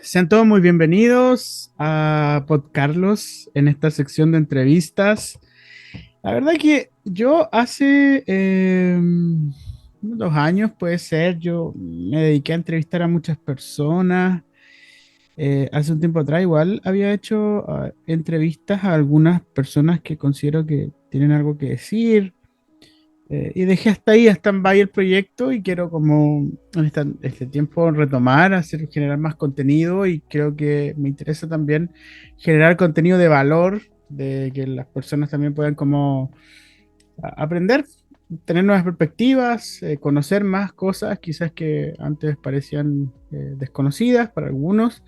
Sean todos muy bienvenidos a Carlos en esta sección de entrevistas. La verdad que yo hace 2 años, puede ser, yo me dediqué a entrevistar a muchas personas. Hace un tiempo atrás igual había hecho entrevistas a algunas personas que considero que tienen algo que decir. Y dejé hasta ahí, hasta en by el proyecto y quiero como en este tiempo retomar, generar más contenido y creo que me interesa también generar contenido de valor, de que las personas también puedan como aprender, tener nuevas perspectivas, conocer más cosas quizás que antes parecían desconocidas para algunos.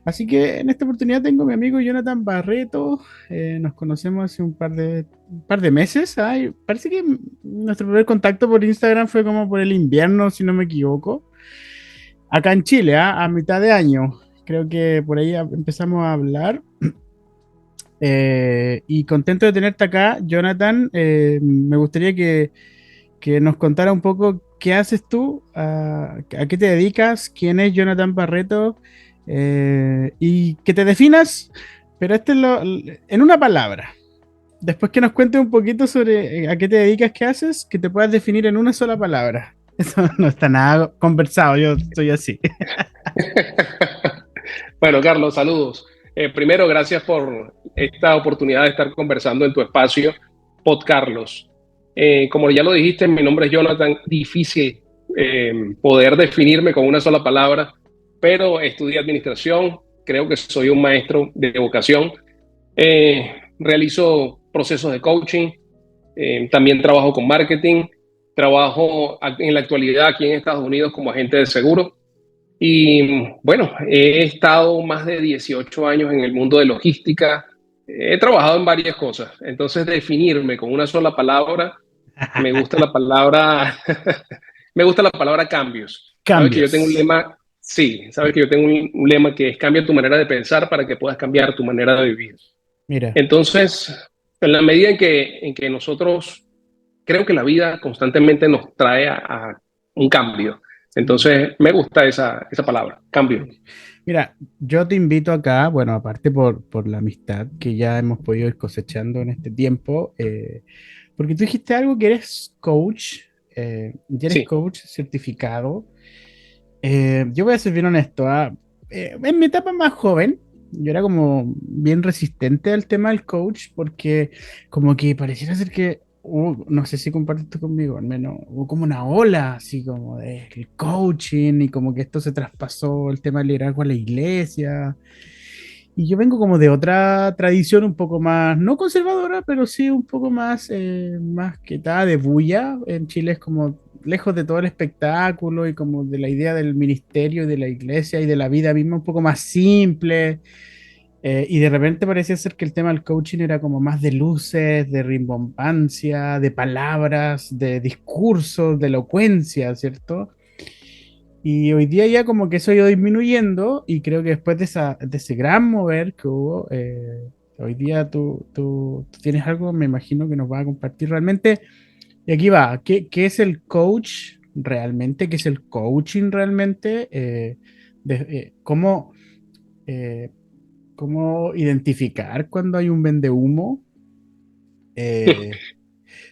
Así que en esta oportunidad tengo a mi amigo Jonathan Barreto. Nos conocemos hace un par de meses. Ay, parece que nuestro primer contacto por Instagram fue como por el invierno, si no me equivoco. Acá en Chile, a mitad de año. Creo que por ahí empezamos a hablar. Y contento de tenerte acá, Jonathan. Me gustaría que nos contara un poco qué haces tú, a qué te dedicas, quién es Jonathan Barreto, y que te definas, pero en una palabra. Después que nos cuentes un poquito sobre a qué te dedicas, qué haces, que te puedas definir en una sola palabra. Eso no está nada conversado, yo estoy así. Bueno, Carlos, saludos. Primero, gracias por esta oportunidad de estar conversando en tu espacio, Carlos. Como ya lo dijiste, mi nombre es Jonathan. Difícil poder definirme con una sola palabra, pero estudié administración. Creo que soy un maestro de vocación. Realizo procesos de coaching. También trabajo con marketing. Trabajo en la actualidad aquí en Estados Unidos como agente de seguro. Y bueno, he estado más de 18 años en el mundo de logística. He trabajado en varias cosas. Entonces, definirme con una sola palabra, me gusta la palabra, me gusta la palabra cambios. Sabes que yo tengo un Cambios. lema, sí, sabes que yo tengo un lema que es cambia tu manera de pensar para que puedas cambiar tu manera de vivir. Mira, Entonces, en la medida en que nosotros, creo que la vida constantemente nos trae a un cambio. Entonces, me gusta esa palabra, cambio. mira, yo te invito acá, bueno, aparte por la amistad que ya hemos podido ir cosechando en este tiempo, porque tú dijiste algo que eres coach, y eres Sí, coach certificado. Yo voy a ser bien honesto, en mi etapa más joven, yo era como bien resistente al tema del coach, porque como que pareciera ser que, no sé si compartes esto conmigo, al menos hubo como una ola así como del coaching y como que esto se traspasó el tema del liderazgo a la iglesia. Y yo vengo como de otra tradición un poco más, no conservadora, pero sí un poco más que tal de bulla. En Chile es como lejos de todo el espectáculo y como de la idea del ministerio y de la iglesia y de la vida misma un poco más simple. Y de repente parecía ser que el tema del coaching era como más de luces, de rimbombancia, de palabras, de discursos, de elocuencia, ¿cierto? Y hoy día ya como que eso ha ido disminuyendo y creo que después de ese gran mover que hubo, hoy día tú tienes algo, me imagino que nos va a compartir realmente. Y aquí va, ¿qué es el coach realmente? ¿Qué es el coaching realmente? Eh, ¿cómo identificar cuando hay un vendehumo? Eh,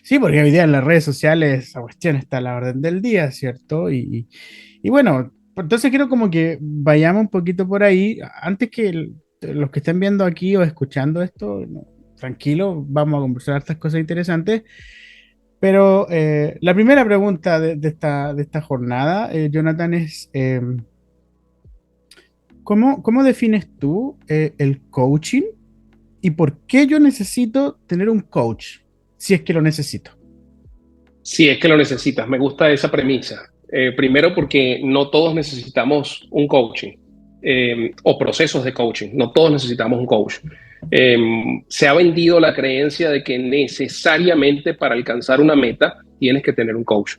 Sí, porque hoy día en las redes sociales esa cuestión está a la orden del día, ¿cierto? Y bueno, entonces quiero como que vayamos un poquito por ahí. Antes que los que estén viendo aquí o escuchando esto, no, tranquilo, vamos a conversar estas cosas interesantes. Pero la primera pregunta de esta jornada, Jonathan, es ¿cómo defines tú el coaching y por qué yo necesito tener un coach, si es que lo necesito? si es que lo necesitas. Me gusta esa premisa. Primero porque no todos necesitamos un coaching o procesos de coaching. No todos necesitamos un coach. Eh, Se ha vendido la creencia de que necesariamente para alcanzar una meta tienes que tener un coach.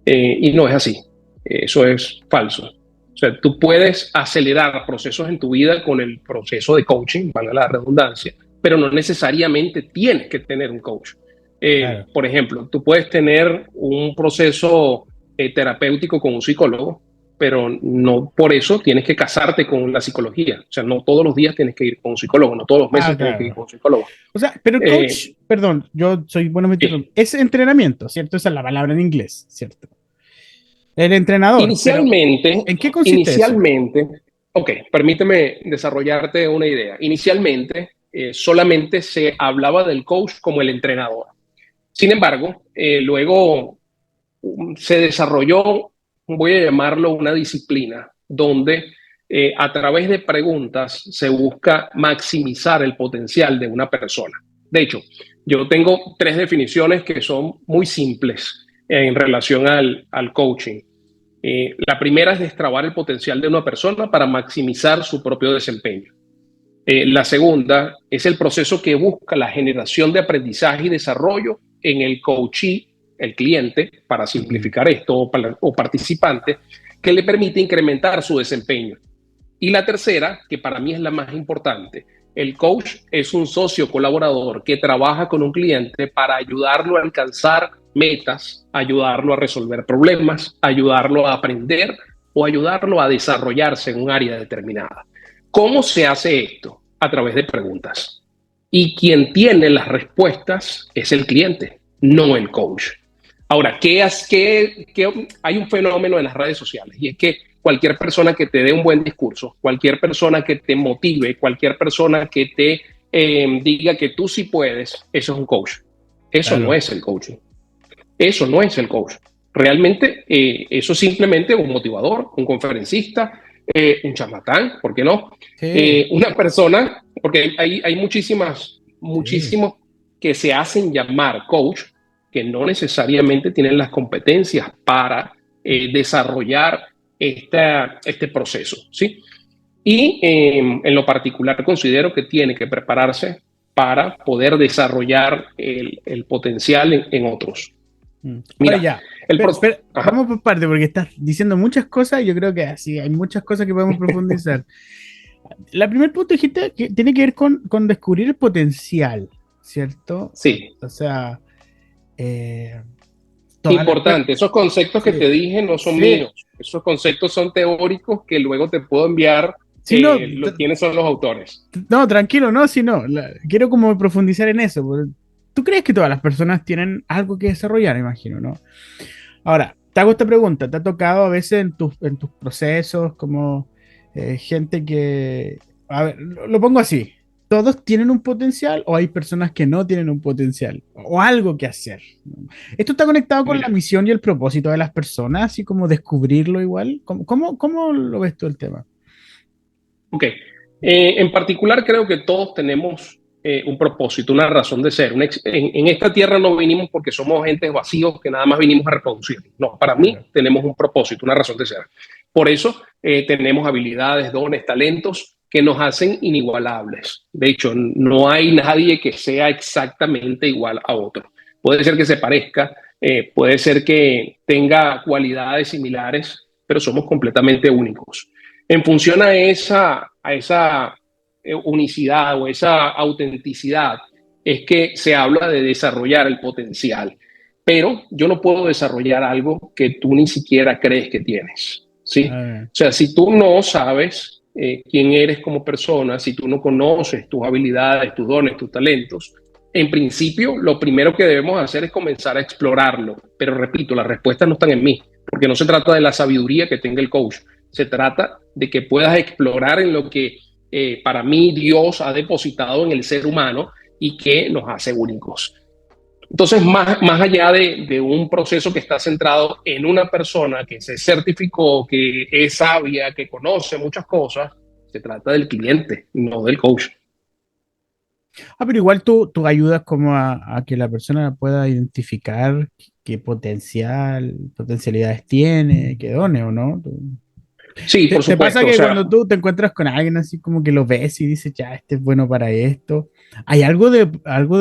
Y no es así. Eso es falso. O sea, tú puedes acelerar procesos en tu vida con el proceso de coaching, valga la redundancia, pero no necesariamente tienes que tener un coach. Claro. Por ejemplo, tú puedes tener un proceso terapéutico con un psicólogo, pero no por eso tienes que casarte con la psicología. O sea, no todos los días tienes que ir con un psicólogo, no todos los meses tienes que ir Claro. con un psicólogo. O sea, pero el Eh, coach, perdón, yo soy bueno, me sí. interrumpo, es entrenamiento, ¿cierto? Esa es la palabra en inglés, ¿cierto? El entrenador, pero Inicialmente, ¿en qué consiste eso? inicialmente, ok, permíteme desarrollarte una idea. Inicialmente, solamente se hablaba del coach como el entrenador. Sin embargo, luego se desarrolló, voy a llamarlo una disciplina, donde a través de preguntas se busca maximizar el potencial de una persona. De hecho, yo tengo tres definiciones que son muy simples en relación al coaching. La primera es destrabar el potencial de una persona para maximizar su propio desempeño. La segunda es el proceso que busca la generación de aprendizaje y desarrollo en el coachee, el cliente, para Mm. simplificar esto, o participante, que le permite incrementar su desempeño. Y la tercera, que para mí es la más importante, el coach es un socio colaborador que trabaja con un cliente para ayudarlo a alcanzar metas, ayudarlo a resolver problemas, ayudarlo a aprender o ayudarlo a desarrollarse en un área determinada. ¿Cómo se hace esto? A través de preguntas. Y quien tiene las respuestas es el cliente, no el coach. Ahora, hay un fenómeno en las redes sociales y es que cualquier persona que te dé un buen discurso, cualquier persona que te motive, cualquier persona que te diga que tú sí puedes, eso es un coach. Eso no Claro. es el coaching. Eso no es el coach. Realmente eso es simplemente un motivador, un conferencista, un charlatán, ¿por qué no? Sí, Una persona, porque hay sí. muchísimos que se hacen llamar coach, que no necesariamente tienen las competencias para desarrollar este proceso, ¿sí? Y en lo particular considero que tiene que prepararse para poder desarrollar el potencial en otros. Ahora Mira, ya, el pro... Ajá. vamos por parte, porque estás diciendo muchas cosas y yo creo que así hay muchas cosas que podemos profundizar. La primer punto dijiste que tiene que ver con descubrir el potencial, ¿cierto? Sí, O sea, eh, todas las... importante. Esos conceptos que Sí, te dije no son sí, míos. Esos conceptos son teóricos que luego te puedo enviar sí, no, quiénes son los autores. no, tranquilo, no, sí, no. Quiero como profundizar en eso. ¿Tú crees que todas las personas tienen algo que desarrollar, imagino, no? Ahora, te hago esta pregunta. ¿Te ha tocado a veces en tus procesos como gente que... A ver, lo pongo así. ¿Todos tienen un potencial o hay personas que no tienen un potencial? O algo que hacer. ¿Esto está conectado con la Mira, misión y el propósito de las personas? Así como descubrirlo igual. ¿Cómo lo ves tú el tema? ok. En particular creo que todos tenemos un propósito, una razón de ser. En esta tierra no vinimos porque somos entes vacíos que nada más vinimos a reproducir. No, para mí Claro. tenemos un propósito, una razón de ser. Por eso tenemos habilidades, dones, talentos que nos hacen inigualables. De hecho, no hay nadie que sea exactamente igual a otro. Puede ser que se parezca, puede ser que tenga cualidades similares, pero somos completamente únicos. En función a esa unicidad o esa autenticidad, es que se habla de desarrollar el potencial. Pero yo no puedo desarrollar algo que tú ni siquiera crees que tienes, ¿sí? Ah, O sea, si tú no sabes quién eres como persona, si tú no conoces tus habilidades, tus dones, tus talentos, en principio lo primero que debemos hacer es comenzar a explorarlo. Pero repito, las respuestas no están en mí, porque no se trata de la sabiduría que tenga el coach, se trata de que puedas explorar en lo que para mí Dios ha depositado en el ser humano y que nos hace únicos. Entonces, más allá de un proceso que está centrado en una persona que se certificó, que es sabia, que conoce muchas cosas, se trata del cliente, no del coach. pero igual tú ayudas como a que la persona pueda identificar qué potencialidades tiene, qué dones o no. Sí, ¿Te, por te pasa supuesto. O que sea, cuando tú te encuentras con alguien así como que lo ves y dices, ya, este es bueno para esto, hay algo de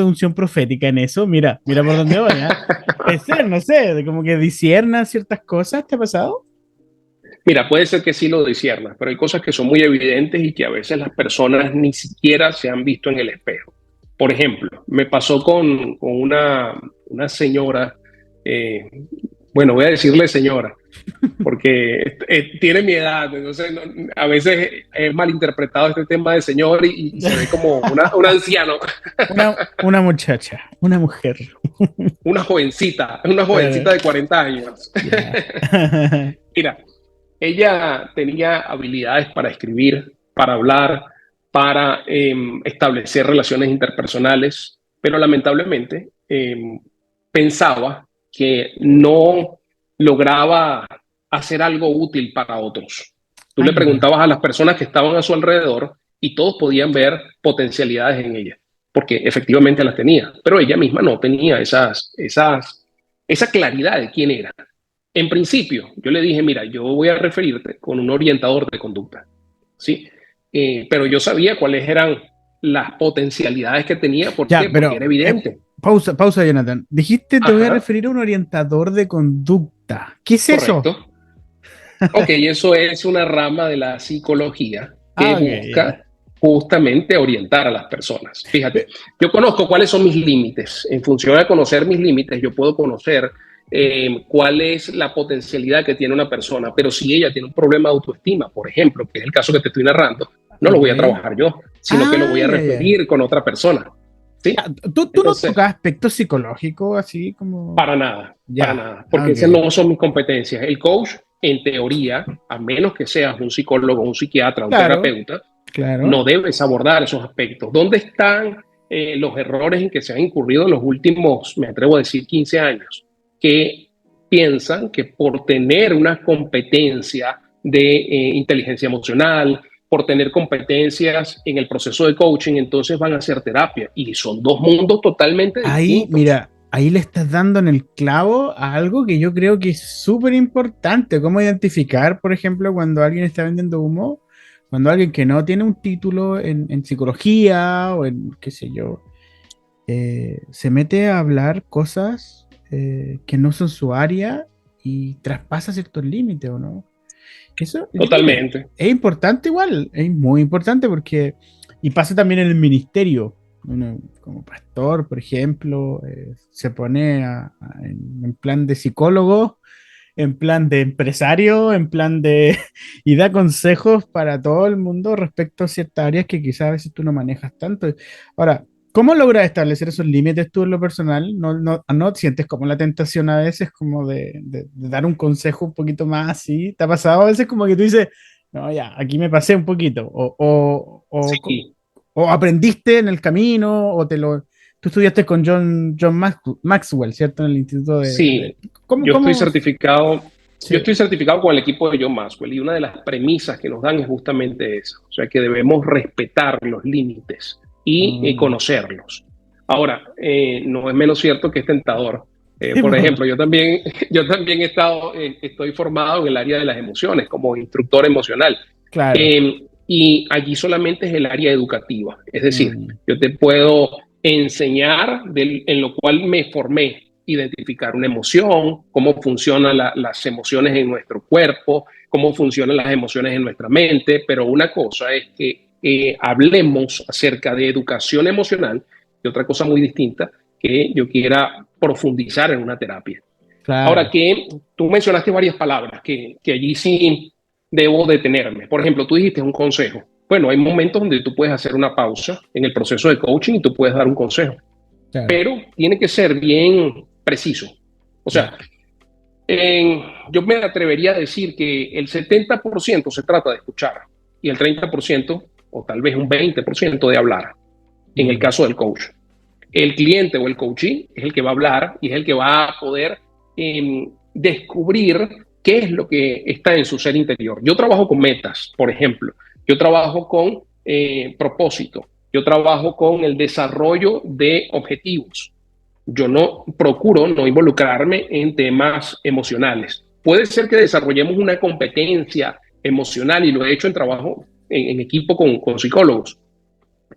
unción profética en eso? Mira por dónde voy, ¿ah? Puede ser, no sé, de como que discierna ciertas cosas, ¿te ha pasado? mira, puede ser que sí lo disciernas, pero hay cosas que son muy evidentes y que a veces las personas ni siquiera se han visto en el espejo. Por ejemplo, me pasó con una señora, eh, Bueno, voy a decirle señora, porque tiene mi edad, entonces a veces es malinterpretado este tema de señor y se ve como un anciano, Una muchacha, una mujer. una Claro, jovencita de 40 años. ya. Mira, ella tenía habilidades para escribir, para hablar, para establecer relaciones interpersonales, pero lamentablemente pensaba que no lograba hacer algo útil para otros. Tú le Ay, ya. preguntabas a las personas que estaban a su alrededor y todos podían ver potencialidades en ella, porque efectivamente las tenía, pero ella misma no tenía esa claridad de quién era. En principio, yo le dije, mira, yo voy a referirte con un orientador de conducta, ¿sí? Pero yo sabía cuáles eran las potencialidades que tenía. ¿Por Ya, qué? Porque pero era evidente. pausa, Jonathan. Dijiste te voy a Ajá, referir a un orientador de conducta. ¿Qué es eso? correcto. Ok, eso es una rama de la psicología que Ah, ok, ya. busca justamente orientar a las personas. Fíjate, yo conozco cuáles son mis límites. En función de conocer mis límites, yo puedo conocer cuál es la potencialidad que tiene una persona. Pero si ella tiene un problema de autoestima, por ejemplo, que es el caso que te estoy narrando, no lo Ok. voy a trabajar yo, sino que lo Ah, voy a ya, ya. referir con otra persona. Ya, ¿Sí? ¿tú no Entonces, tocas aspectos psicológicos así como... para Ya, nada, ah, porque esas ok. no son mis competencias. El coach, en teoría, a menos que seas un psicólogo, un psiquiatra, un Claro, terapeuta, claro. no debes abordar esos aspectos. ¿Dónde están los errores en que se han incurrido en los últimos, me atrevo a decir, 15 años? Que piensan que por tener una competencia de inteligencia emocional, por tener competencias en el proceso de coaching, entonces van a hacer terapia. Y son dos mundos totalmente Ahí, distintos. mira, ahí le estás dando en el clavo a algo que yo creo que es súper importante. Cómo identificar, por ejemplo, cuando alguien está vendiendo humo, cuando alguien que no tiene un título en psicología o en, qué sé yo, se mete a hablar cosas que no son su área y traspasa ciertos límites, ¿o no? Eso yo creo que Totalmente. es importante igual, es muy importante porque, y pasa también en el ministerio, uno como pastor, por ejemplo, se pone en plan de psicólogo, en plan de empresario, en plan de, y da consejos para todo el mundo respecto a ciertas áreas que quizás a veces tú no manejas tanto. Ahora, ¿cómo logras establecer esos límites tú en lo personal? ¿No sientes como la tentación a veces como de dar un consejo un poquito más así? ¿Te ha pasado a veces como que tú dices, no, ya, aquí me pasé un poquito? Sí, O aprendiste en el camino, o te lo... Tú estudiaste con Maxwell, ¿cierto? En el Instituto sí. ¿Cómo, Yo estoy cómo? certificado, yo Sí. estoy certificado con el equipo de John Maxwell y una de las premisas que nos dan es justamente esa, o sea, que debemos respetar los límites y Mm. conocerlos. Ahora, no es menos cierto que es tentador. Sí, Por po, ejemplo, yo también, yo también estoy formado en el área de las emociones como instructor emocional. claro. Y allí solamente es el área educativa. Es decir, Mm, yo te puedo enseñar en lo cual me formé, identificar una emoción, cómo funcionan las emociones en nuestro cuerpo, cómo funcionan las emociones en nuestra mente, pero una cosa es que hablemos acerca de educación emocional y otra cosa muy distinta que yo quiera profundizar en una terapia. Ahora claro. que tú mencionaste varias palabras que allí sí debo detenerme. Por ejemplo, tú dijiste un consejo. Bueno, hay momentos donde tú puedes hacer una pausa en el proceso de coaching y tú puedes dar un consejo, Claro. pero tiene que ser bien preciso. O sea, Ya. yo me atrevería a decir que el 70% se trata de escuchar y el 30% o tal vez un 20% de hablar en el Mm, caso del coach. El cliente o el coachee es el que va a hablar y es el que va a poder descubrir qué es lo que está en su ser interior. Yo trabajo con metas, por ejemplo. Yo trabajo con propósito. Yo trabajo con el desarrollo de objetivos. Yo no procuro no involucrarme en temas emocionales. Puede ser que desarrollemos una competencia emocional y lo he hecho en trabajo en equipo con psicólogos.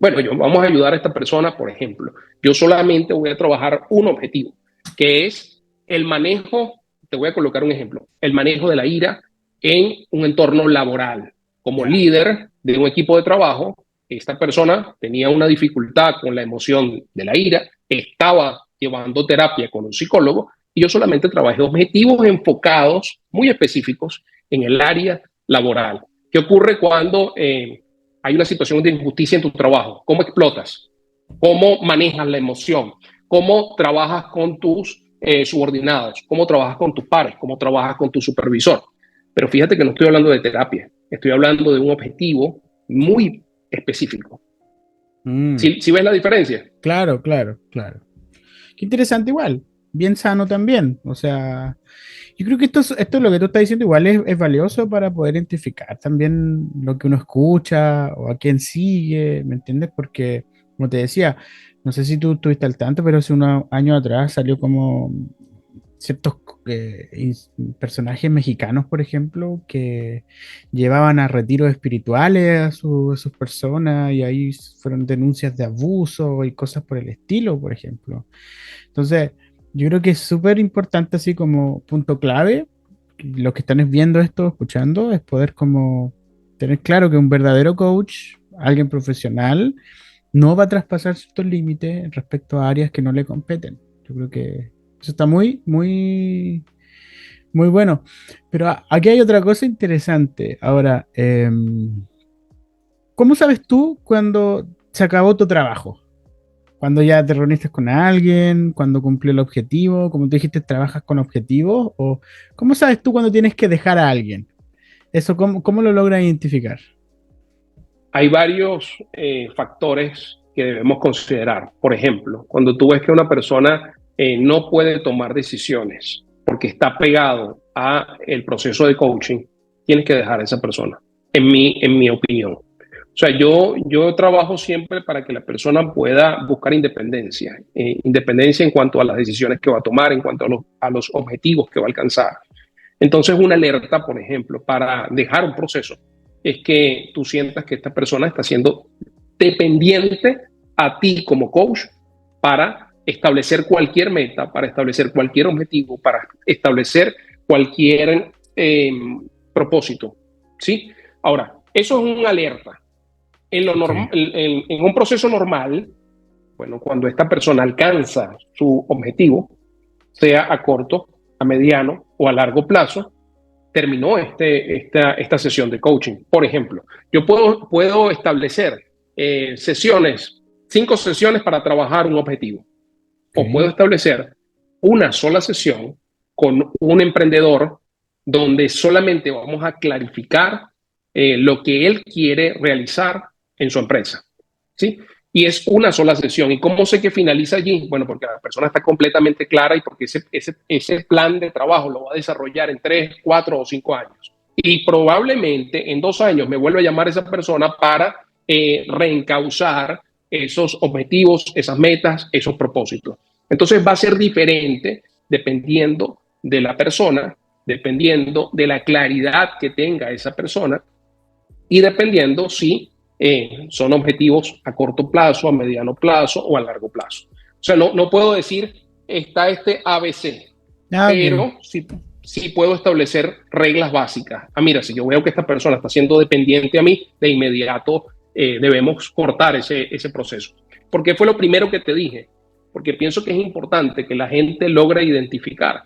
Bueno, yo vamos a ayudar a esta persona, por ejemplo. Yo solamente voy a trabajar un objetivo, que es el manejo, te voy a colocar un ejemplo, el manejo de la ira en un entorno laboral. Como ya. líder de un equipo de trabajo, esta persona tenía una dificultad con la emoción de la ira, estaba llevando terapia con un psicólogo y yo solamente trabajé objetivos enfocados, muy específicos, en el área laboral. ¿Qué ocurre cuando hay una situación de injusticia en tu trabajo? ¿Cómo explotas? ¿Cómo manejas la emoción? ¿Cómo trabajas con tus subordinados? ¿Cómo trabajas con tus pares? ¿Cómo trabajas con tu supervisor? Pero fíjate que no estoy hablando de terapia, estoy hablando de un objetivo muy específico. Mm, ¿Sí ves la diferencia? claro, claro, claro. Qué interesante igual, bien sano también. O sea, yo creo que esto es lo que tú estás diciendo, igual es valioso para poder identificar también lo que uno escucha o a quién sigue, ¿me entiendes? Porque, como te decía, no sé si tú estuviste al tanto, pero hace unos años atrás salió como ciertos personajes mexicanos, por ejemplo, que llevaban a retiros espirituales a sus personas y ahí fueron denuncias de abuso y cosas por el estilo, por ejemplo. Entonces, yo creo que es súper importante, así como punto clave, los que están viendo esto, escuchando, es poder como tener claro que un verdadero coach, alguien profesional, no va a traspasar ciertos límites respecto a áreas que no le competen. Yo creo que eso está muy, muy, muy bueno. Pero aquí hay otra cosa interesante. Ahora, ¿cómo sabes tú cuando se acabó tu trabajo? Cuando ya te reuniste con alguien, cuando cumplió el objetivo, como tú dijiste, trabajas con objetivos, o cómo sabes tú cuando tienes que dejar a alguien? Eso, ¿cómo lo logras identificar? Hay varios factores que debemos considerar. Por ejemplo, cuando tú ves que una persona no puede tomar decisiones porque está pegado a el proceso de coaching, tienes que dejar a esa persona, en mi opinión. O sea, yo trabajo siempre para que la persona pueda buscar independencia, independencia en cuanto a las decisiones que va a tomar, en cuanto a los objetivos que va a alcanzar. Entonces, una alerta, por ejemplo, para dejar un proceso es que tú sientas que esta persona está siendo dependiente a ti como coach para establecer cualquier meta, para establecer cualquier objetivo, para establecer cualquier propósito. ¿Sí? Ahora, eso es una alerta. Sí. En un proceso normal, bueno, cuando esta persona alcanza su objetivo, sea a corto, a mediano o a largo plazo, terminó esta sesión de coaching. Por ejemplo, yo puedo establecer sesiones, 5 sesiones para trabajar un objetivo, o puedo Ok. establecer una sola sesión con un emprendedor donde solamente vamos a clarificar lo que él quiere realizar en su empresa. ¿Sí? Y es una sola sesión. ¿Y cómo sé que finaliza allí? Bueno, porque la persona está completamente clara y porque ese plan de trabajo lo va a desarrollar en 3, 4 o 5 años. Y probablemente en 2 años me vuelva a llamar esa persona para reencauzar esos objetivos, esas metas, esos propósitos. Entonces va a ser diferente dependiendo de la persona, dependiendo de la claridad que tenga esa persona y dependiendo si son objetivos a corto plazo, a mediano plazo o a largo plazo. O sea, no puedo decir está este ABC, Ah, ok. pero sí puedo establecer reglas básicas. Ah, mira, si yo veo que esta persona está siendo dependiente a mí, de inmediato debemos cortar ese proceso. Porque fue lo primero que te dije, porque pienso que es importante que la gente logre identificar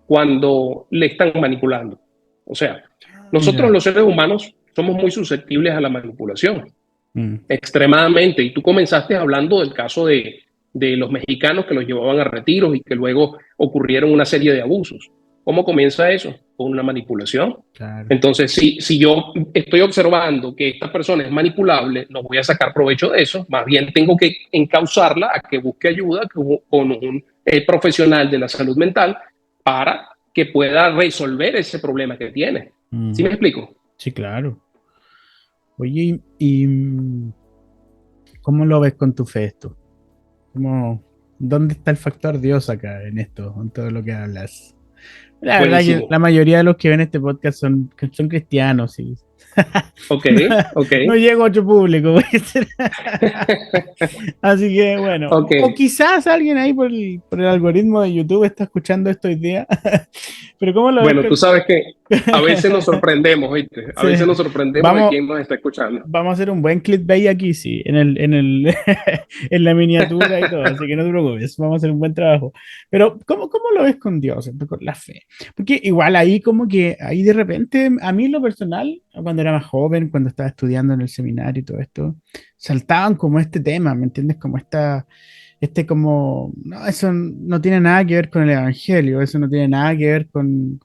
cuando le están manipulando. O sea, nosotros Mira. los seres humanos somos muy susceptibles a la manipulación, Mm. extremadamente. Y tú comenzaste hablando del caso de los mexicanos que los llevaban a retiros y que luego ocurrieron una serie de abusos. ¿Cómo comienza eso? Con una manipulación. Claro. Entonces, si yo estoy observando que esta persona es manipulable, no voy a sacar provecho de eso, más bien tengo que encauzarla a que busque ayuda con un profesional de la salud mental para que pueda resolver ese problema que tiene. ¿Sí Mm. me explico? Sí, claro. Oye, ¿cómo lo ves con tu fe esto? ¿Dónde está el factor Dios acá en esto, en todo lo que hablas? La verdad que Buenísimo. la mayoría de los que ven este podcast son cristianos, sí. Ok, No, ok, no llego a otro público. Voy a ser- Así que bueno, ok. o quizás alguien ahí por el algoritmo de YouTube está escuchando esto hoy día. Pero ¿cómo lo ves Bueno, tú sabes que a veces nos sorprendemos, ¿viste? A Sí. veces nos sorprendemos de Vamos, quién nos está escuchando. vamos a hacer un buen clickbait aquí, sí, en la miniatura y todo, así que no te preocupes, vamos a hacer un buen trabajo. Pero, ¿cómo lo ves con Dios, con la fe? Porque igual ahí como que, ahí de repente, a mí en lo personal, cuando era más joven, cuando estaba estudiando en el seminario y todo esto, saltaban como este tema, ¿me entiendes? Como como, no, eso no tiene nada que ver con el Evangelio, eso no tiene nada que ver con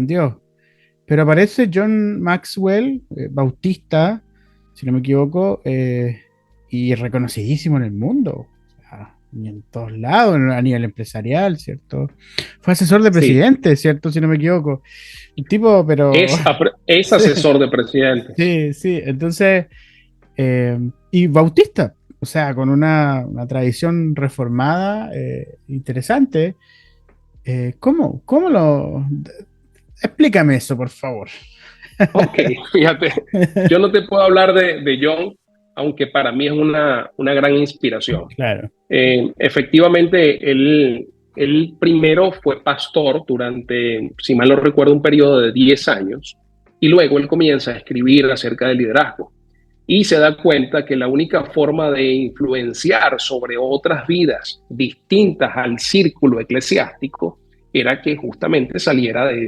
Dios. Pero aparece John Maxwell, bautista, si no me equivoco, y reconocidísimo en el mundo, o sea, y en todos lados, a nivel empresarial, ¿cierto? Fue asesor de Sí, presidente, ¿cierto? Si no me equivoco. Un tipo, pero... es Sí, asesor de presidentes. sí, sí. Entonces, y bautista, o sea, con una tradición reformada interesante. ¿Cómo lo...? Explícame eso, por favor. Ok, fíjate, yo no te puedo hablar de John, aunque para mí es una gran inspiración. Claro. Efectivamente, él primero fue pastor durante, si mal no recuerdo, un periodo de 10 años, y luego él comienza a escribir acerca del liderazgo y se da cuenta que la única forma de influenciar sobre otras vidas distintas al círculo eclesiástico era que justamente saliera de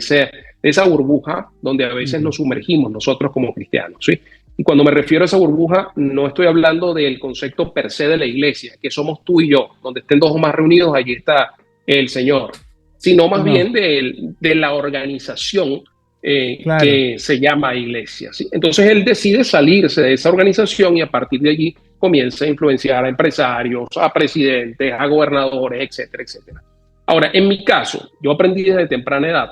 esa burbuja donde a veces Ujú. nos sumergimos nosotros como cristianos, ¿sí? Y cuando me refiero a esa burbuja, no estoy hablando del concepto per se de la iglesia, que somos tú y yo, donde estén dos o más reunidos, allí está el Señor, sino más No, bien de la organización claro. que se llama iglesia, ¿sí? Entonces él decide salirse de esa organización y a partir de allí comienza a influenciar a empresarios, a presidentes, a gobernadores, etcétera, etcétera. Ahora, en mi caso, yo aprendí desde temprana edad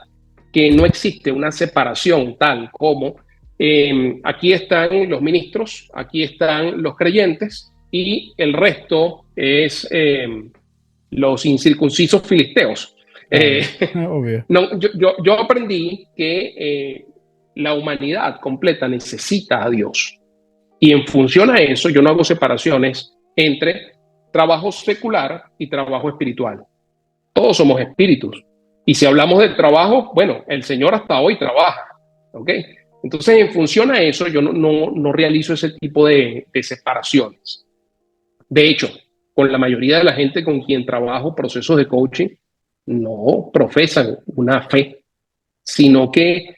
que no existe una separación tal como aquí están los ministros, aquí están los creyentes y el resto es los incircuncisos filisteos. Eh, Claro, obvio. no, yo aprendí que la humanidad completa necesita a Dios. Y en función a eso, yo no hago separaciones entre trabajo secular y trabajo espiritual. Todos somos espíritus. Y si hablamos de trabajo, bueno, el Señor hasta hoy trabaja. ¿Ok? Entonces, en función a eso, yo no realizo ese tipo de separaciones. De hecho, con la mayoría de la gente con quien trabajo procesos de coaching, no profesan una fe, sino que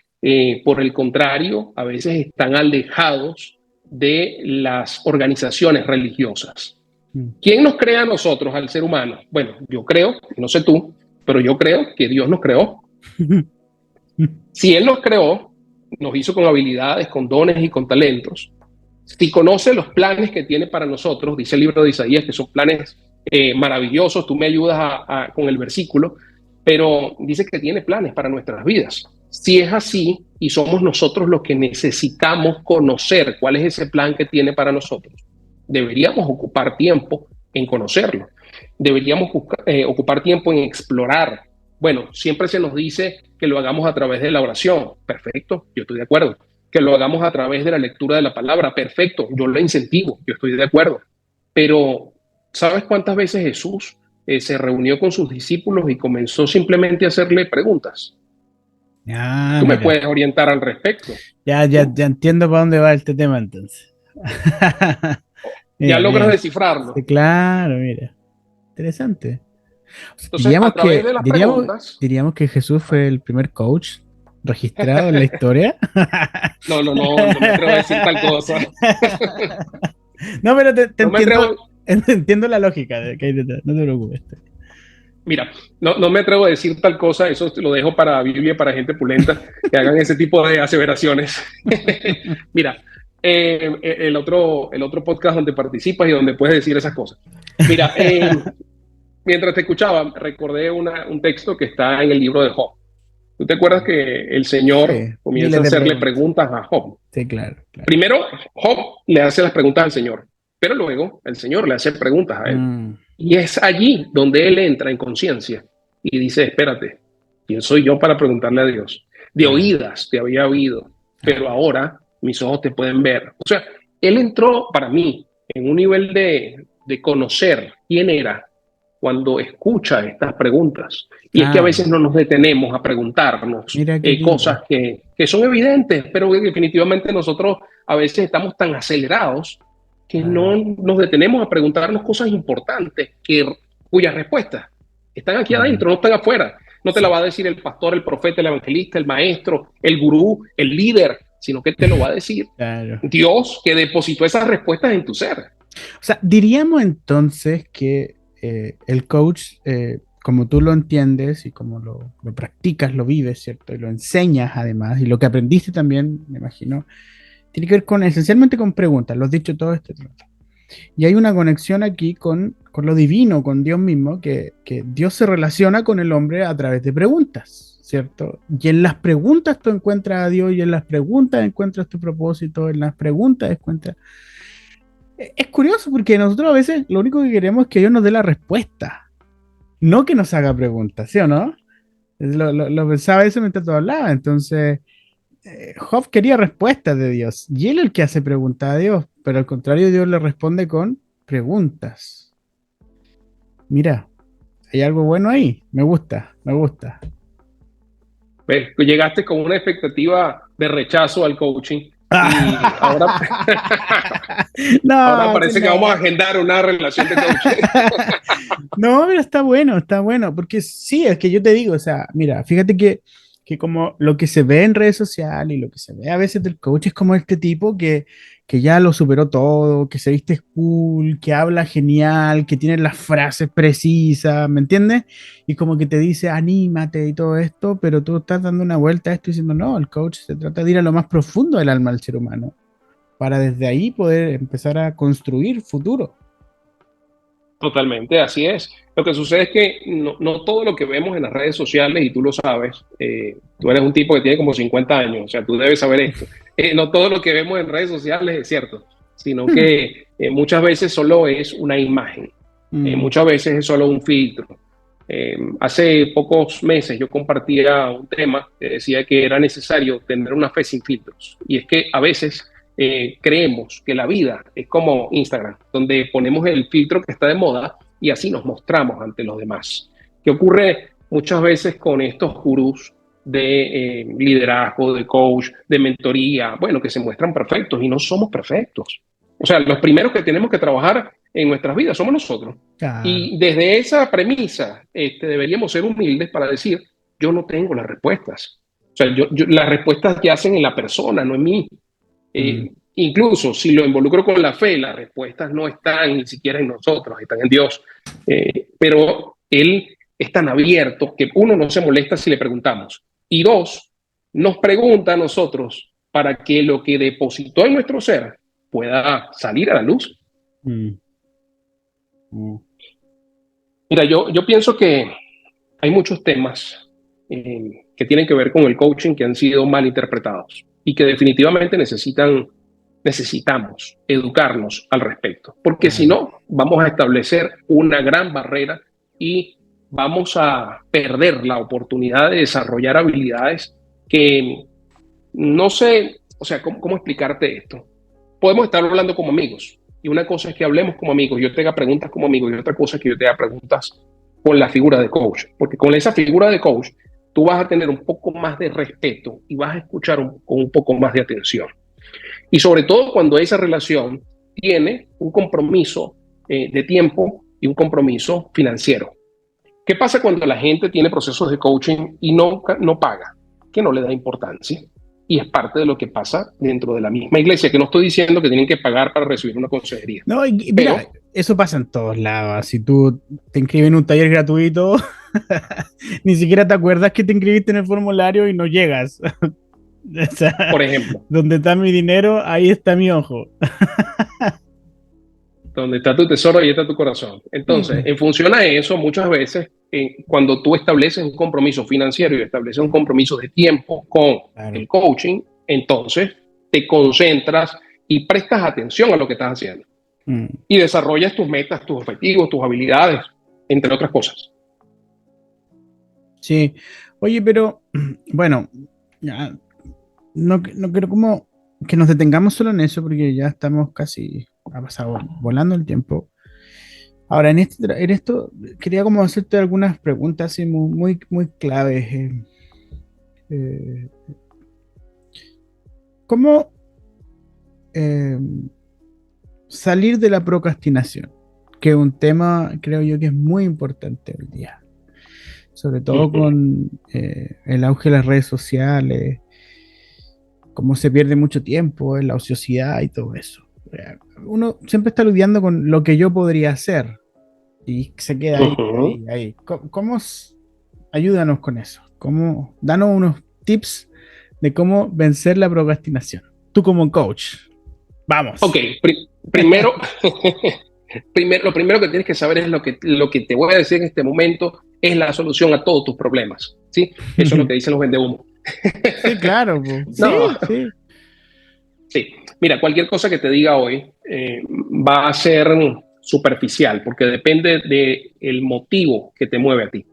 por el contrario, a veces están alejados de las organizaciones religiosas. Mm. ¿Quién nos crea a nosotros, al ser humano? Bueno, yo creo, no sé tú, pero yo creo que Dios nos creó. Si Él nos creó, nos hizo con habilidades, con dones y con talentos. Si conoce los planes que tiene para nosotros, dice el libro de Isaías, que son planes maravillosos, tú me ayudas con el versículo, pero dice que tiene planes para nuestras vidas. Si es así y somos nosotros los que necesitamos conocer cuál es ese plan que tiene para nosotros, deberíamos ocupar tiempo en conocerlo. Deberíamos ocupar tiempo en explorar. Bueno, siempre se nos dice que lo hagamos a través de la oración. Perfecto, yo estoy de acuerdo. Que lo hagamos a través de la lectura de la palabra. Perfecto, yo lo incentivo, yo estoy de acuerdo. Pero, ¿sabes cuántas veces Jesús se reunió con sus discípulos y comenzó simplemente a hacerle preguntas? Ah, Tú me mira. puedes orientar al respecto. Ya entiendo para dónde va este tema entonces. Ya Mira, logras mira. descifrarlo. Sí, claro, mira. Interesante. Entonces, a través de las Diríamos, preguntas, diríamos que Jesús fue el primer coach registrado en la historia. no me atrevo a decir tal cosa. No, pero te No me entiendo, atrevo, entiendo la lógica que hay detrás, no te preocupes. mira, no me atrevo a decir tal cosa, eso lo dejo para Biblia, para gente pulenta, que hagan ese tipo de aseveraciones. Mira, el otro podcast donde participas y donde puedes decir esas cosas. Mira, mientras te escuchaba, recordé un texto que está en el libro de Job. ¿Tú te acuerdas que el Señor Sí, comienza a miles de hacerle preguntas. preguntas a Job? Sí, claro, claro. Primero, Job le hace las preguntas al Señor, pero luego el Señor le hace preguntas a él. Mm, Y es allí donde él entra en conciencia y dice, espérate, ¿quién soy yo para preguntarle a Dios? De claro. oídas te había oído, pero ahora mis ojos te pueden ver. O sea, él entró para mí en un nivel de conocer quién era cuando escucha estas preguntas. Y es que a Claro, veces no nos detenemos a preguntarnos mira qué lindo. cosas que son evidentes, pero que definitivamente nosotros a veces estamos tan acelerados que no Claro. nos detenemos a preguntarnos cosas importantes cuyas respuestas están aquí Mm, adentro, no están afuera. No te la sí, va a decir el pastor, el profeta, el evangelista, el maestro, el gurú, el líder, sino que te lo va a decir claro. Dios, que depositó esas respuestas en tu ser. O sea, diríamos entonces que el coach, como tú lo entiendes y como lo practicas, lo vives, ¿cierto? Y lo enseñas además, y lo que aprendiste también, me imagino, tiene que ver con esencialmente con preguntas, lo has dicho todo este rato. Y hay una conexión aquí con lo divino, con Dios mismo, que Dios se relaciona con el hombre a través de preguntas, ¿cierto? Y en las preguntas tú encuentras a Dios y en las preguntas encuentras tu propósito, en las preguntas encuentras... Es curioso porque nosotros a veces lo único que queremos es que Dios nos dé la respuesta, no que nos haga preguntas, ¿sí o no? Lo pensaba eso mientras tú hablabas, entonces Job quería respuestas de Dios y él es el que hace preguntas a Dios, pero al contrario Dios le responde con preguntas. Mira, hay algo bueno ahí, me gusta, me gusta. ¿Ves? Llegaste con una expectativa de rechazo al coaching y ahora, ahora No, sí, parece que vamos a no. agendar una relación de coaching. No, pero está bueno, porque sí, es que yo te digo, o sea, mira, fíjate que como lo que se ve en redes sociales y lo que se ve a veces del coach es como este tipo que ya lo superó todo, que se viste cool, que habla genial, que tiene las frases precisas, ¿me entiendes? Y como que te dice, anímate y todo esto, pero tú estás dando una vuelta a esto diciendo, no, el coach se trata de ir a lo más profundo del alma del ser humano, para desde ahí poder empezar a construir futuro. Totalmente, así es. Lo que sucede es que no todo lo que vemos en las redes sociales, y tú lo sabes, tú eres un tipo que tiene como 50 años, o sea, tú debes saber esto. No todo lo que vemos en redes sociales es cierto, sino Mm, que muchas veces solo es una imagen, mm, muchas veces es solo un filtro. Hace pocos meses yo compartía un tema que decía que era necesario tener una fe sin filtros, y es que a veces creemos que la vida es como Instagram, donde ponemos el filtro que está de moda y así nos mostramos ante los demás. ¿Qué ocurre muchas veces con estos gurús de liderazgo, de coach, de mentoría? Bueno, que se muestran perfectos y no somos perfectos. O sea, los primeros que tenemos que trabajar en nuestras vidas somos nosotros. claro. Y desde esa premisa deberíamos ser humildes para decir, yo no tengo las respuestas. O sea, las respuestas yacen en la persona, no en mí. Mm, Incluso si lo involucro con la fe, las respuestas no están ni siquiera en nosotros, están en Dios. Pero Él es tan abierto que uno no se molesta si le preguntamos. Y dos, nos pregunta a nosotros para que lo que depositó en nuestro ser pueda salir a la luz. mm, mm. Mira, yo pienso que hay muchos temas que tienen que ver con el coaching que han sido mal interpretados y que definitivamente necesitamos educarnos al respecto, porque si Claro. no, vamos a establecer una gran barrera y vamos a perder la oportunidad de desarrollar habilidades que no sé, o sea, ¿cómo explicarte esto? Podemos estar hablando como amigos y una cosa es que hablemos como amigos, yo te haga preguntas como amigo y otra cosa es que yo te haga preguntas con la figura de coach, porque con esa figura de coach tú vas a tener un poco más de respeto y vas a escuchar con un poco más de atención. Y sobre todo cuando esa relación tiene un compromiso de tiempo y un compromiso financiero. ¿Qué pasa cuando la gente tiene procesos de coaching y no paga? Que no le da importancia. Y es parte de lo que pasa dentro de la misma iglesia, que no estoy diciendo que tienen que pagar para recibir una consejería, No, y mira, pero eso pasa en todos lados. Si tú te inscribes en un taller gratuito, ni siquiera te acuerdas que te inscribiste en el formulario y no llegas. O sea, por ejemplo, donde está mi dinero, ahí está mi ojo. donde está tu tesoro, ahí está tu corazón. Entonces, Mm, en función a eso, muchas veces, cuando tú estableces un compromiso financiero y estableces un compromiso de tiempo con claro. el coaching, entonces te concentras y prestas atención a lo que estás haciendo Mm, y desarrollas tus metas, tus objetivos, tus habilidades, entre otras cosas. sí. Oye, pero bueno, ya, no quiero como que nos detengamos solo en eso, porque ya estamos casi, ha pasado volando el tiempo. Ahora, en esto quería como hacerte algunas preguntas así muy claves. Eh, ¿Cómo eh, salir de la procrastinación? Que es un tema, creo yo, que es muy importante hoy día, sobre todo Ujú. con el auge de las redes sociales, cómo se pierde mucho tiempo en la ociosidad y todo eso. Uno siempre está lidiando con lo que yo podría hacer y se queda ahí, Ujú. ahí. Ayúdanos con eso? Danos unos tips de cómo vencer la procrastinación. Tú como coach, Ok, vamos. primero, lo primero que tienes que saber es lo que te voy a decir en este momento es la solución a todos tus problemas, ¿sí? Eso es lo que dicen los vendehumos. Sí, claro, po. Sí, No, sí. sí. Mira, cualquier cosa que te diga hoy va a ser superficial porque depende del motivo que te mueve a ti.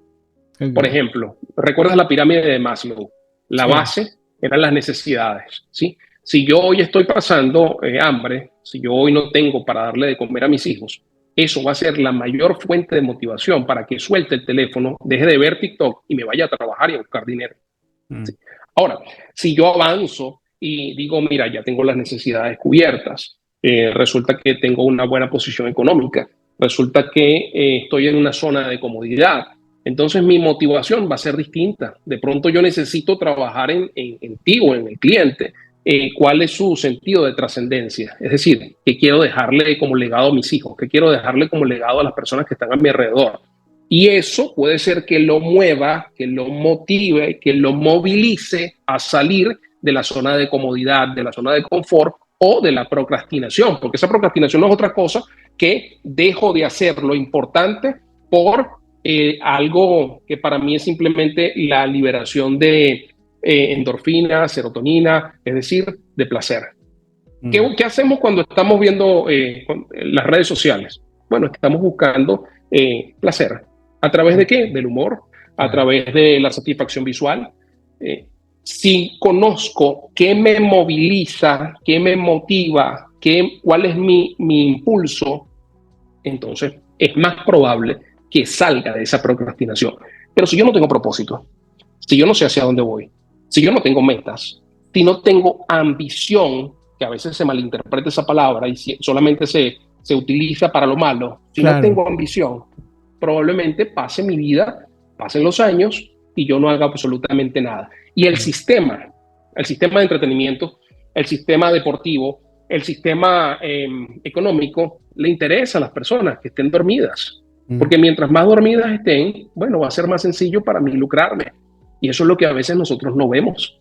Por Ok. ejemplo, ¿recuerdas la pirámide de Maslow? La Sí. base eran las necesidades, ¿sí? Si yo hoy estoy pasando hambre, si yo hoy no tengo para darle de comer a mis hijos, eso va a ser la mayor fuente de motivación para que suelte el teléfono, deje de ver TikTok y me vaya a trabajar y a buscar dinero. Mm, Ahora, si yo avanzo y digo, mira, ya tengo las necesidades cubiertas, resulta que tengo una buena posición económica, resulta que estoy en una zona de comodidad, entonces mi motivación va a ser distinta. De pronto yo necesito trabajar en ti o en el cliente. ¿Cuál es su sentido de trascendencia? Es decir, ¿qué quiero dejarle como legado a mis hijos? ¿Qué quiero dejarle como legado a las personas que están a mi alrededor? Y eso puede ser que lo mueva, que lo motive, que lo movilice a salir de la zona de comodidad, de la zona de confort o de la procrastinación, porque esa procrastinación no es otra cosa que dejo de hacer lo importante por algo que para mí es simplemente la liberación de endorfina, serotonina, es decir, de placer. mm, ¿Qué hacemos cuando estamos viendo las redes sociales? Bueno, estamos buscando placer. ¿A través de qué? Del humor, a claro. través de la satisfacción visual. Eh, si conozco qué me moviliza, qué me motiva, cuál es mi impulso, entonces es más probable que salga de esa procrastinación. Pero si yo no tengo propósito, si yo no sé hacia dónde voy, si yo no tengo metas, si no tengo ambición, que a veces se malinterpreta esa palabra y solamente se utiliza para lo malo, si no Claro. tengo ambición, probablemente pase mi vida, pasen los años y yo no haga absolutamente nada. Y Mm, el sistema de entretenimiento, el sistema deportivo, el sistema económico, le interesa a las personas que estén dormidas. mm. Porque mientras más dormidas estén, bueno, va a ser más sencillo para mí lucrarme. Y eso es lo que a veces nosotros no vemos.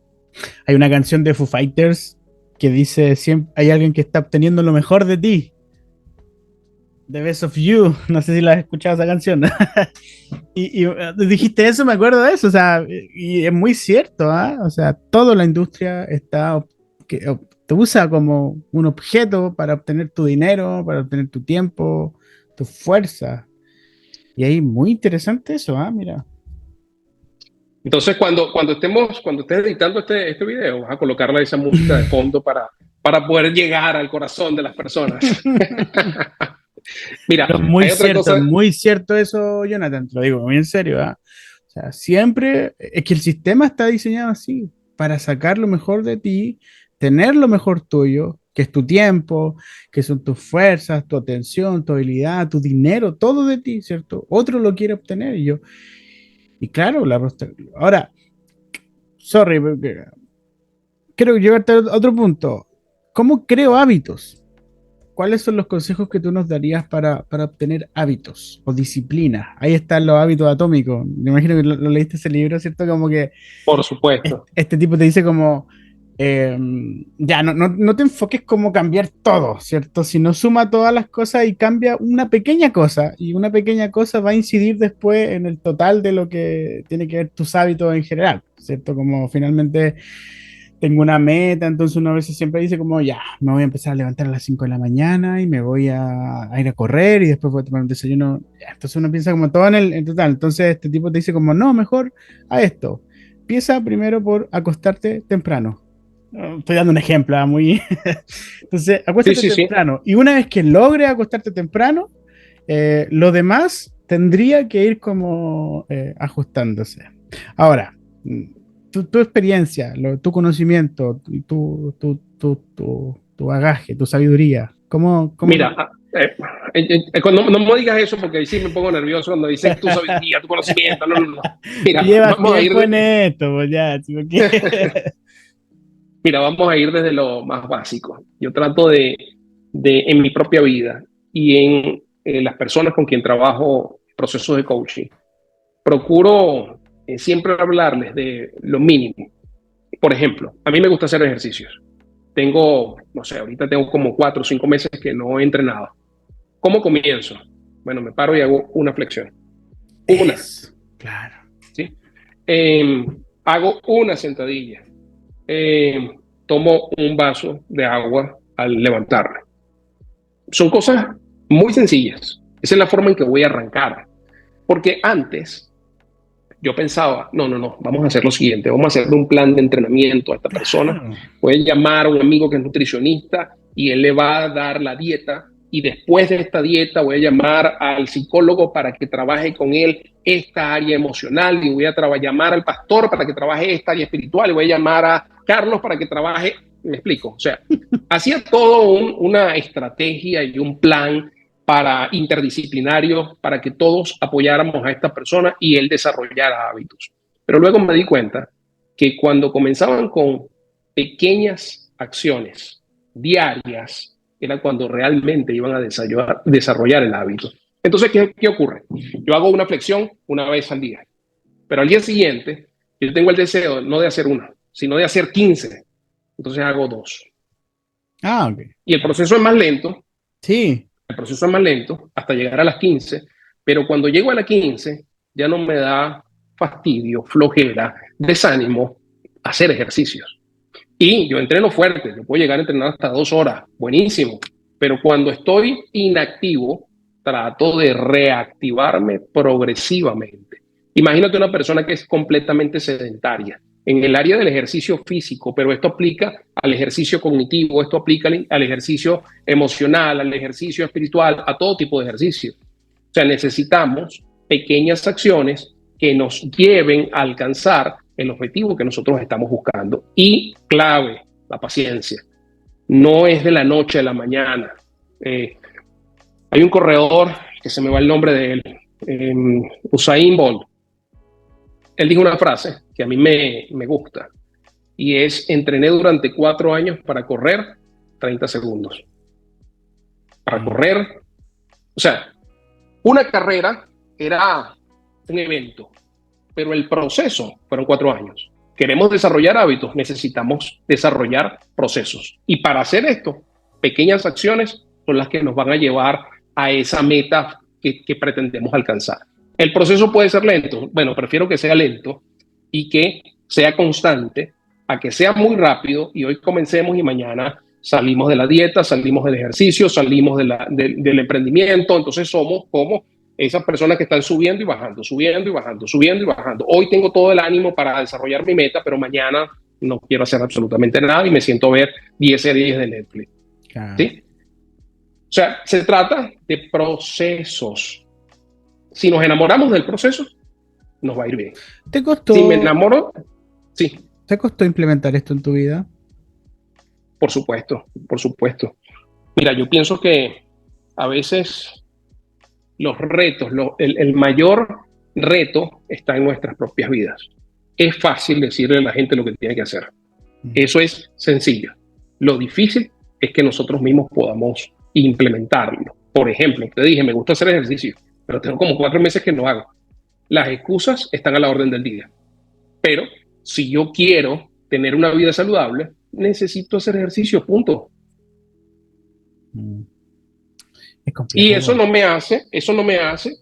Hay una canción de Foo Fighters que dice, siempre hay alguien que está obteniendo lo mejor de ti. The Best of You. No sé si la has escuchado esa canción. Dijiste eso, me acuerdo de eso. O sea, y es muy cierto, ¿ah? O sea, toda la industria te usa como un objeto para obtener tu dinero, para obtener tu tiempo, tu fuerza. Y ahí muy interesante eso, ¿ah? Mira. Entonces, cuando estés editando este video, vas a colocarle esa música de fondo para poder llegar al corazón de las personas. Mira, Pero hay otra cosa. muy cierto eso, Jonathan, te lo digo muy en serio, ¿ah? O sea, siempre es que el sistema está diseñado así, para sacar lo mejor de ti, tener lo mejor tuyo, que es tu tiempo, que son tus fuerzas, tu atención, tu habilidad, tu dinero, todo de ti, ¿cierto? Otro lo quiere obtener y claro, ahora, sorry, porque quiero llevarte a otro punto. ¿Cómo creo hábitos? ¿Cuáles son los consejos que tú nos darías para obtener hábitos o disciplinas? Ahí están los hábitos atómicos. Me imagino que lo leíste ese libro, ¿cierto? Como que Por supuesto. este tipo te dice como, eh, ya, no te enfoques como cambiar todo, ¿cierto? Sino suma todas las cosas y cambia una pequeña cosa. Y una pequeña cosa va a incidir después en el total de lo que tiene que ver tus hábitos en general, ¿cierto? Como finalmente tengo una meta, entonces uno a veces siempre dice como, ya, me voy a empezar a levantar a las 5 de la mañana y me voy a ir a correr y después voy a tomar un desayuno. Ya, entonces uno piensa como todo en total. Entonces este tipo te dice como, no, mejor a esto. Empieza primero por acostarte temprano. Estoy dando un ejemplo, muy... Entonces, Sí, acuéstate sí, sí. temprano. Y una vez que logres acostarte temprano, lo demás tendría que ir como ajustándose. Ahora, tu experiencia, tu conocimiento, tu bagaje, tu sabiduría, ¿cómo Mira, no me digas eso porque ahí sí me pongo nervioso cuando dicen tu sabiduría, tu conocimiento. No, no, no. tú Mira, llevas vamos a ir tiempo en esto, pues ya, ¿sí? mira, vamos a ir desde lo más básico. Yo trato en mi propia vida y en las personas con quien trabajo procesos de coaching, procuro siempre hablarles de lo mínimo. Por ejemplo, a mí me gusta hacer ejercicios. Tengo, no sé, ahorita tengo como 4 o 5 meses que no he entrenado. ¿Cómo comienzo? Bueno, me paro y hago una flexión. Una, Eso, claro. ¿sí? Eh, hago una sentadilla. Eh, tomo un vaso de agua al levantarme. Son cosas muy sencillas. Esa es la forma en que voy a arrancar. Porque antes yo pensaba, no, no, no, vamos a hacer lo siguiente, vamos a hacer un plan de entrenamiento a esta persona. Claro. Voy a llamar a un amigo que es nutricionista y él le va a dar la dieta y después de esta dieta voy a llamar al psicólogo para que trabaje con él esta área emocional y voy a llamar al pastor para que trabaje esta área espiritual y voy a llamar a Carlos para que trabaje, me explico, o sea, hacía todo una estrategia y un plan para interdisciplinario, para que todos apoyáramos a esta persona y él desarrollara hábitos. Pero luego me di cuenta que cuando comenzaban con pequeñas acciones diarias, era cuando realmente iban a desarrollar el hábito. Entonces, ¿qué ocurre? Yo hago una flexión una vez al día, pero al día siguiente yo tengo el deseo no de hacer una, sino de hacer 15. Entonces hago dos. Ah, ok. Y el proceso es más lento, Sí. el proceso es más lento hasta llegar a las 15, pero cuando llego a las 15 ya no me da fastidio, flojera, desánimo hacer ejercicios. Y yo entreno fuerte, yo puedo llegar a entrenar hasta 2 horas, buenísimo, pero cuando estoy inactivo, trato de reactivarme progresivamente. Imagínate una persona que es completamente sedentaria en el área del ejercicio físico, pero esto aplica al ejercicio cognitivo, esto aplica al ejercicio emocional, al ejercicio espiritual, a todo tipo de ejercicio. O sea, necesitamos pequeñas acciones que nos lleven a alcanzar el objetivo que nosotros estamos buscando. Y clave, la paciencia. No es de la noche a la mañana. Hay un corredor, que se me va el nombre de él, Usain Bolt. Él dijo una frase que a mí me gusta y es: entrené durante 4 años para correr 30 segundos. Para Mm. correr, o sea, una carrera era un evento, pero el proceso fueron 4 años. Queremos desarrollar hábitos, necesitamos desarrollar procesos. Y para hacer esto, pequeñas acciones son las que nos van a llevar a esa meta que pretendemos alcanzar. El proceso puede ser lento. Bueno, prefiero que sea lento y que sea constante a que sea muy rápido y hoy comencemos y mañana salimos de la dieta, salimos del ejercicio, salimos del emprendimiento. Entonces somos como esas personas que están subiendo y bajando, subiendo y bajando, subiendo y bajando. Hoy tengo todo el ánimo para desarrollar mi meta, pero mañana no quiero hacer absolutamente nada y me siento a ver 10 series de Netflix. Claro. ¿Sí? O sea, se trata de procesos. Si nos enamoramos del proceso, nos va a ir bien. ¿Te Si me costó, enamoro, sí, te costó implementar esto en tu vida? por supuesto, por supuesto. Mira, yo pienso que a veces los retos, el mayor reto está en nuestras propias vidas. Es fácil decirle a la gente lo que tiene que hacer. Mm. Eso es sencillo. Lo difícil es que nosotros mismos podamos implementarlo. Por ejemplo, te dije, me gusta hacer ejercicio, pero tengo como 4 meses que no hago. Las excusas están a la orden del día. Pero si yo quiero tener una vida saludable, necesito hacer ejercicio, punto. Mm. Es Y complejo, po. eso no me hace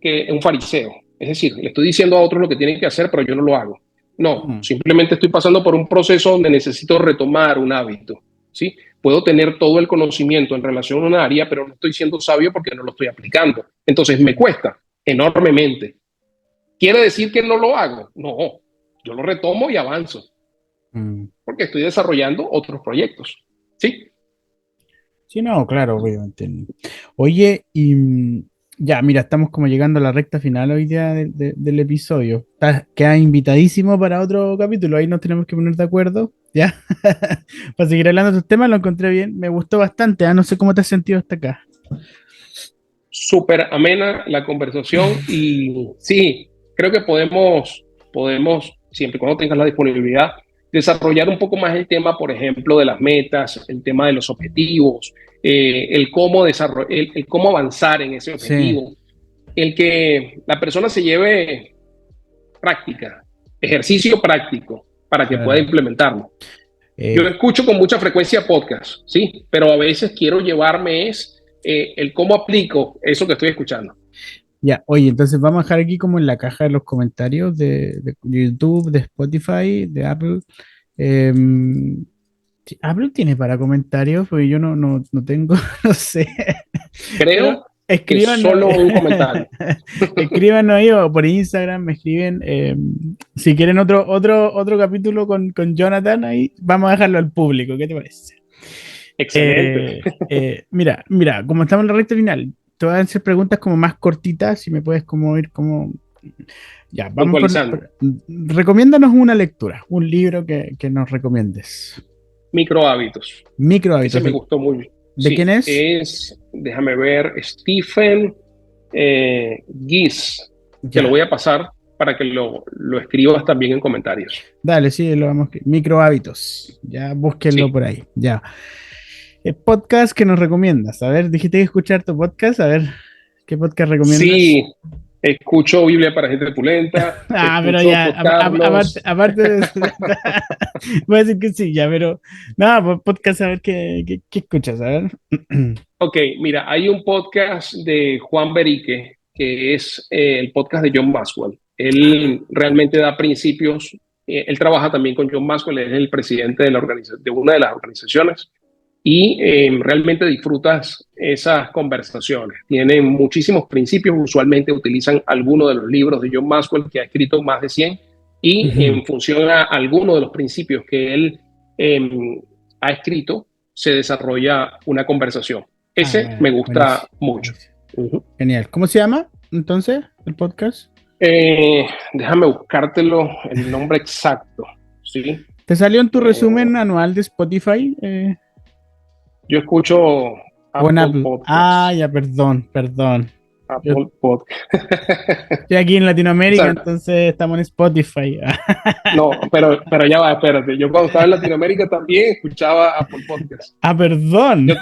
que un fariseo. Es decir, le estoy diciendo a otros lo que tienen que hacer, pero yo no lo hago. No, Mm. simplemente estoy pasando por un proceso donde necesito retomar un hábito. ¿Sí? Puedo tener todo el conocimiento en relación a un área, pero no estoy siendo sabio porque no lo estoy aplicando. Entonces me cuesta enormemente. ¿Quiere decir que no lo hago? No, yo lo retomo y avanzo. Mm. porque estoy desarrollando otros proyectos. ¿Sí? Sí, no, claro, obviamente. Oye, y ya, mira, estamos como llegando a la recta final hoy día del episodio. Queda invitadísimo para otro capítulo, ahí nos tenemos que poner de acuerdo, ¿ya? Para seguir hablando de estos temas, lo encontré bien, me gustó bastante, no sé cómo te has sentido hasta acá. Súper amena la conversación y sí, creo que podemos, siempre y cuando tengas la disponibilidad, desarrollar un poco más el tema, por ejemplo, de las metas, el tema de los objetivos, el cómo avanzar en ese Sí, objetivo, el que la persona se lleve práctica, ejercicio práctico para que pueda claro. implementarlo. Yo Eh, escucho con mucha frecuencia podcast, ¿sí? Pero a veces quiero llevarme el cómo aplico eso que estoy escuchando. ya, oye, entonces vamos a dejar aquí como en la caja de los comentarios de YouTube, de Spotify, de Apple. Em, sí, Apple tiene para comentarios, porque yo no tengo, no sé. Pero Creo que escríbanos, solo un comentario. escríbanos ahí o por Instagram, me escriben. Si quieren otro capítulo con Jonathan, ahí vamos a dejarlo al público. ¿Qué te parece? Excelente. Mira, como estamos en la recta final, te voy a hacer preguntas como más cortitas, si me puedes como ir como... Ya, vamos Puntualizando. recomiéndanos una lectura, un libro que nos recomiendes. Micro hábitos. Micro Ese hábitos. me gustó muy. ¿De quién Sí, es? déjame ver, Stephen Gies. Te lo Ya, voy a pasar para que lo escribas también en comentarios. dale, sí, lo vamos. Micro hábitos. Ya, búsquenlo Sí, por ahí. Ya. El podcast que nos recomiendas. A ver, dijiste que escuchar tu podcast. A ver, ¿qué podcast recomiendas? sí, escucho Biblia para gente pulenta, Ah, pero escucho ya, aparte, Carlos. aparte de eso, voy a decir que sí, ya, pero nada, pues podcast, a ver qué escuchas, a ver. Ok, mira, hay un podcast de Juan Berique, que es el podcast de John Maxwell. Él realmente da principios, él trabaja también con John Maxwell, él es el presidente de una de las organizaciones y realmente disfrutas esas conversaciones. Tienen muchísimos principios, usualmente utilizan algunos de los libros de John Maxwell, que ha escrito más de 100, y Ujú. en función a algunos de los principios que él ha escrito, se desarrolla una conversación. Ah, Ese bueno, me gusta buenísimo, mucho. buenísimo. Uh-huh. Genial. ¿Cómo se llama entonces el podcast? Déjame buscártelo el nombre exacto. ¿Sí? ¿Te salió en tu Eh, resumen anual de Spotify yo escucho o en Apple Apple? Ah, Podcasts. ya, perdón. Yo Apple Podcast. estoy aquí en O Latinoamérica, sea, entonces estamos en Spotify. no, pero ya va, espérate. Yo cuando estaba en Latinoamérica también escuchaba Apple Podcast. Ah, perdón. Yo,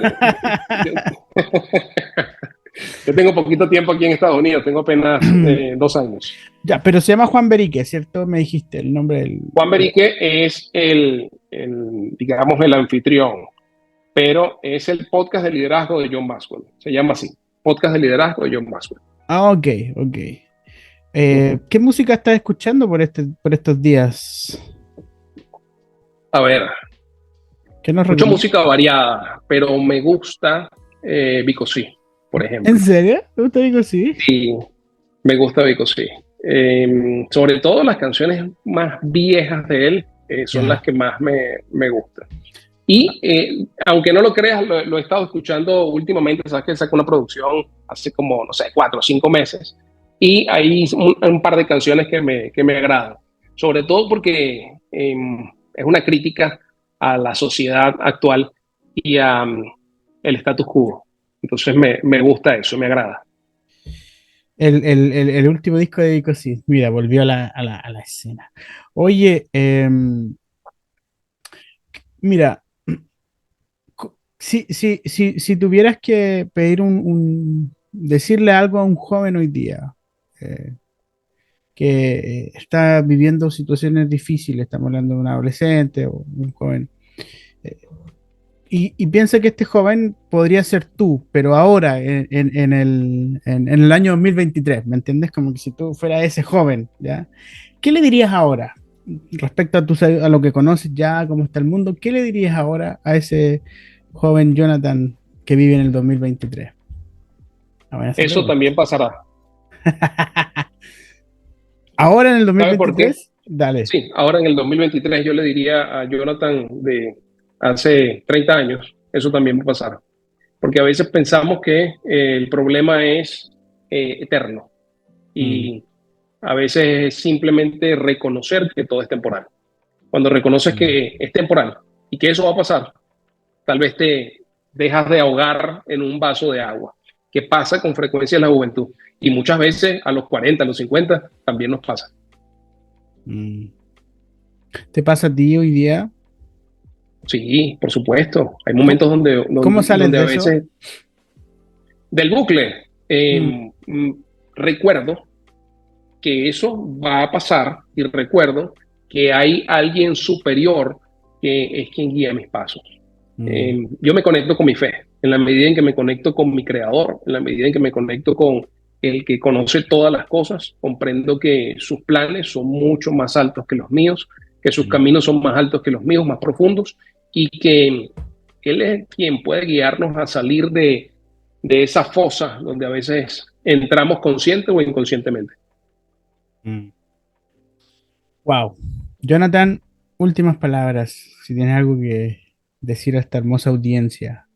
yo, yo tengo poquito tiempo aquí en Estados Unidos, tengo apenas 2 años. Ya, pero se llama Juan Berique, ¿cierto? Me dijiste el nombre del... Juan Berique es digamos, el anfitrión, pero es el podcast de liderazgo de John Maxwell. Se llama así, podcast de liderazgo de John Maxwell. Ah, ok, ok. Uh-huh. ¿Qué música estás escuchando por estos días? A ver, ¿Qué nos mucha recomiendas? música variada, pero me gusta Vico Sí, por ¿En ejemplo. serio? ¿Te gusta Vico? Sí. Sí, me gusta Vico Sí. Sobre todo las canciones más viejas de él son las Ya. que más me gustan. Y aunque no lo creas, lo he estado escuchando últimamente, sabes que sacó una producción hace como, no sé, 4 o 5 meses. Y hay un par de canciones que me agradan. Sobre todo porque es una crítica a la sociedad actual y a el status quo. Entonces me gusta eso, me agrada. El último disco de Vico, sí. Mira, volvió a la escena. Oye, mira, si tuvieras que pedir decirle algo a un joven hoy día, eh, que está viviendo situaciones difíciles, estamos hablando de un adolescente o un joven, eh, y piensa que este joven podría ser tú, pero ahora, en el año 2023, ¿me entiendes? Como que si tú fueras ese joven, ¿ya? ¿Qué le dirías ahora respecto a lo que conoces ya, cómo está el mundo? ¿Qué le dirías ahora a ese joven Jonathan que vive en el 2023? Ah, buena esa Eso pregunta. también pasará. Ahora en el ¿Sabe por qué? 2023. Dale. Sí, ahora en el 2023 yo le diría a Jonathan de hace 30 años, eso también va a pasar. Porque a veces pensamos que el problema es eterno Mm, y a veces es simplemente reconocer que todo es temporal. Cuando reconoces mm, que es temporal y que eso va a pasar, tal vez te dejas de ahogar en un vaso de agua, que pasa con frecuencia en la juventud. Y muchas veces a los 40, a los 50, también nos pasa. mm. ¿Te pasa a ti hoy día? Sí, por supuesto. Hay ¿Cómo, momentos donde, cómo donde, sales donde de a eso? veces del bucle Mm, recuerdo que eso va a pasar y recuerdo que hay alguien superior que es quien guía mis pasos. mm, Yo me conecto con mi fe, en la medida en que me conecto con mi creador, en la medida en que me conecto con el que conoce todas las cosas, comprendo que sus planes son mucho más altos que los míos, que sus mm. caminos son más altos que los míos, más profundos, y que Él es quien puede guiarnos a salir de esa fosa donde a veces entramos consciente o inconscientemente. Mm. Wow. Jonathan, últimas palabras. Si tienes algo que decir a esta hermosa audiencia,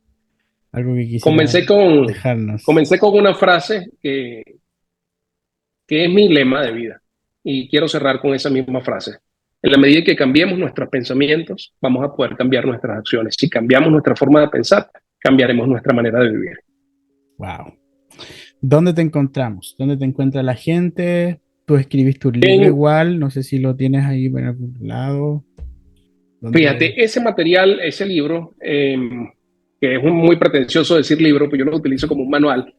algo que quisiera Comencé con, dejarnos. comencé con una frase que es mi lema de vida y quiero cerrar con esa misma frase. En la medida que cambiemos nuestros pensamientos, vamos a poder cambiar nuestras acciones. Si cambiamos nuestra forma de pensar, cambiaremos nuestra manera de vivir. Wow. ¿Dónde te encontramos? ¿Dónde te encuentra la gente? Tú escribiste un libro En, igual, no sé si lo tienes ahí por algún lado. ¿Dónde? Fíjate, ese material, ese libro, que es muy pretencioso decir libro, pues yo lo utilizo como un manual,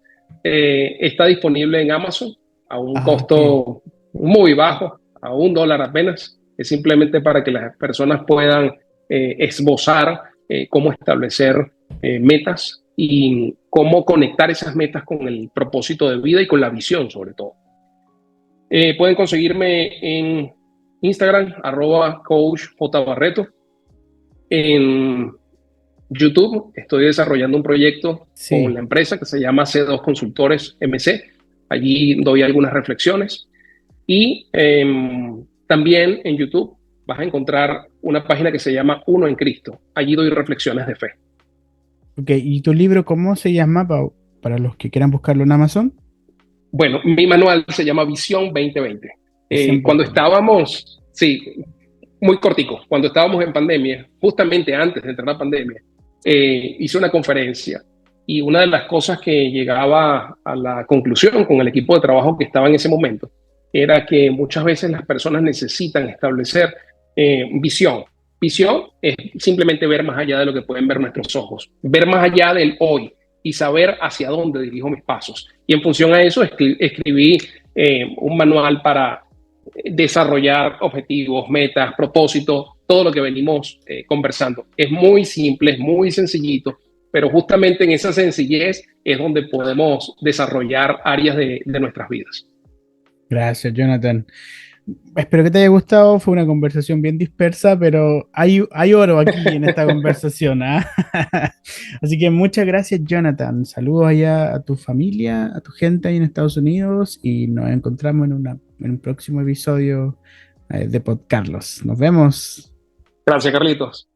está disponible en Amazon a un Ah, ok. costo muy bajo, a $1 apenas. Es simplemente para que las personas puedan esbozar cómo establecer metas y cómo conectar esas metas con el propósito de vida y con la visión, sobre todo. Pueden conseguirme en Instagram, @coach J. Barreto. En YouTube estoy desarrollando un proyecto con Sí. la empresa que se llama C2 Consultores MC. Allí doy algunas reflexiones. Y también en YouTube vas a encontrar una página que se llama Uno en Cristo. Allí doy reflexiones de fe. Ok, ¿y tu libro cómo se llama para los que quieran buscarlo en Amazon? Bueno, mi manual se llama Visión 2020. Visión Cuando 2020. estábamos, sí, muy cortico, cuando estábamos en pandemia, justamente antes de entrar a la pandemia, hice una conferencia y una de las cosas que llegaba a la conclusión con el equipo de trabajo que estaba en ese momento era que muchas veces las personas necesitan establecer visión. Visión es simplemente ver más allá de lo que pueden ver nuestros ojos, ver más allá del hoy y saber hacia dónde dirijo mis pasos. Y en función a eso escribí un manual para desarrollar objetivos, metas, propósitos, todo lo que venimos conversando. Es muy simple, es muy sencillito, pero justamente en esa sencillez es donde podemos desarrollar áreas de nuestras vidas. Gracias, Jonathan. Espero que te haya gustado. Fue una conversación bien dispersa, pero hay oro aquí en esta conversación, ¿ah? Así que muchas gracias, Jonathan. Saludos allá a tu familia, a tu gente ahí en Estados Unidos y nos encontramos en un próximo episodio de Podcarlos. Nos vemos. Gracias, Carlitos.